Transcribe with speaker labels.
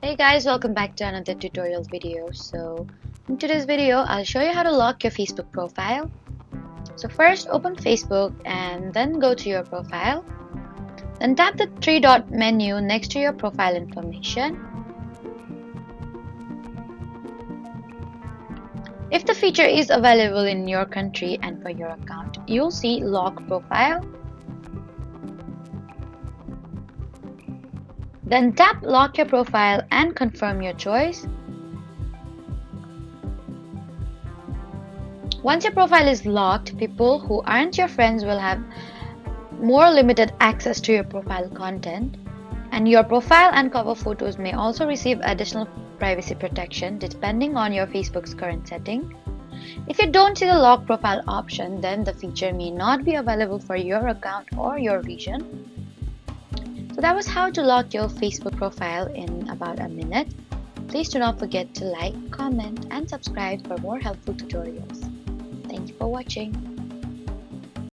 Speaker 1: Hey guys, welcome back to another tutorial video. So in today's video, I'll show you how to lock your Facebook profile. So first open Facebook and then go to your profile. Then tap the three-dot menu next to your profile information. If the feature is available in your country and for your account, you'll see Lock Profile. Then tap Lock Your Profile and confirm your choice. Once your profile is locked, people who aren't your friends will have more limited access to your profile content, and your profile and cover photos may also receive additional privacy protection depending on your Facebook's current setting. If you don't see the lock profile option, then the feature may not be available for your account or your region. So that was how to lock your Facebook profile in about a minute. Please do not forget to like, comment, and subscribe for more helpful tutorials. Thank you for watching.